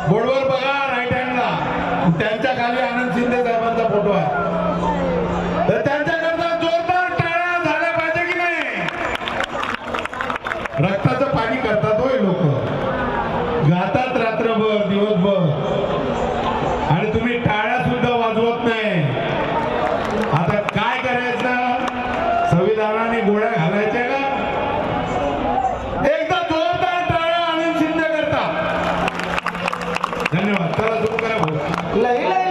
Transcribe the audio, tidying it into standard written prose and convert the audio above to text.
बोर्डवर बघा राईट हँडला त्यांच्या खाली आनंद शिंदे साहेबांचा फोटो आहे तर त्यांच्याकरता जोरदार टाळ्या झाल्या पाहिजे की नाही. रक्ताचं पाणी करतात होय लोक, गातात रात्रभर दिवसभर आणि तुम्ही टाळ्या सुद्धा वाजवत नाही. आता काय करायचं, संविधानाने गोळ्या घालायच्या का? एकदा जोरदार टाळ्या आनंद शिंदे करता. धन्यवाद. चला सुरू करा भाऊ.